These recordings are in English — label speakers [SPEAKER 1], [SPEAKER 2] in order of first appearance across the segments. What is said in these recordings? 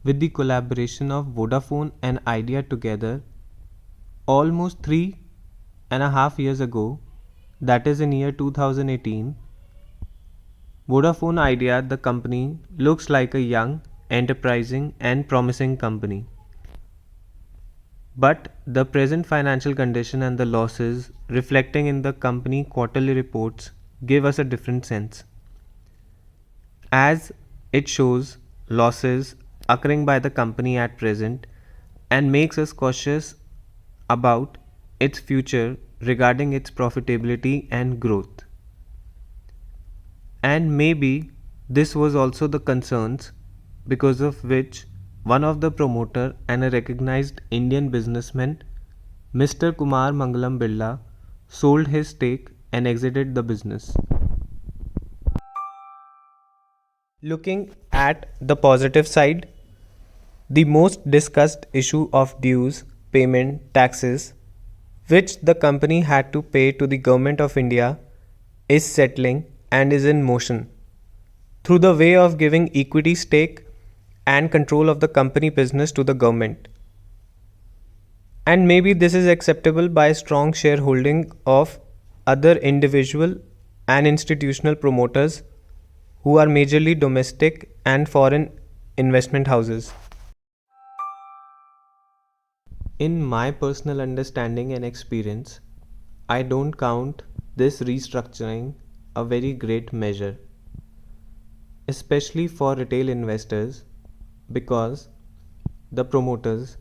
[SPEAKER 1] with the collaboration of Vodafone and Idea together almost 3.5 years ago, that is in year 2018. Vodafone Idea, the company, looks like a young, enterprising and promising company. But the present financial condition and the losses reflecting in the company quarterly reports give us a different sense, as it shows losses occurring by the company at present and makes us cautious about its future regarding its profitability and growth. And maybe this was also the concerns because of which one of the promoter and a recognized Indian businessman, Mr. Kumar Mangalam Birla, sold his stake and exited the business. Looking at the positive side, the most discussed issue of dues, payment, taxes, which the company had to pay to the Government of India, is settling and is in motion through the way of giving equity stake and control of the company business to the government. And maybe this is acceptable by strong shareholding of other individual and institutional promoters who are majorly domestic and foreign investment houses. In my personal understanding and experience, I don't count this restructuring a very great measure, especially for retail investors, because the promoters,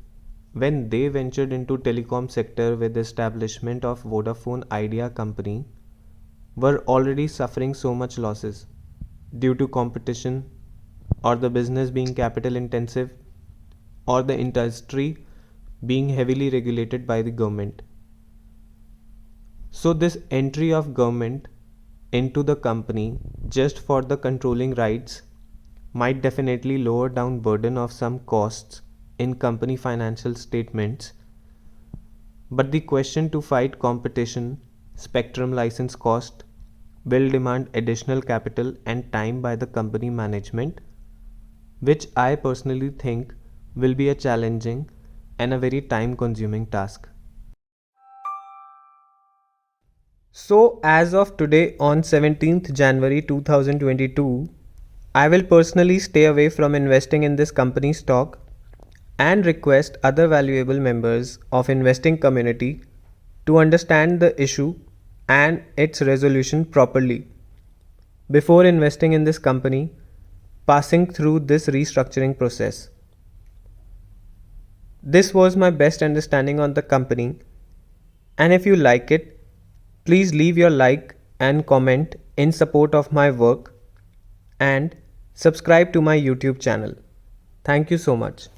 [SPEAKER 1] when they ventured into telecom sector with the establishment of Vodafone Idea company, were already suffering so much losses due to competition or the business being capital intensive or the industry being heavily regulated by the government. So this entry of government into the company just for the controlling rights might definitely lower down burden of some costs in company financial statements, but the question to fight competition, spectrum license cost, will demand additional capital and time by the company management, which I personally think will be a challenging and a very time consuming task. So as of today on 17th January 2022, I will personally stay away from investing in this company stock and request other valuable members of investing community to understand the issue and its resolution properly before investing in this company passing through this restructuring process. This was my best understanding on the company, and if you like it, please leave your like and comment in support of my work and subscribe to my YouTube channel. Thank you so much.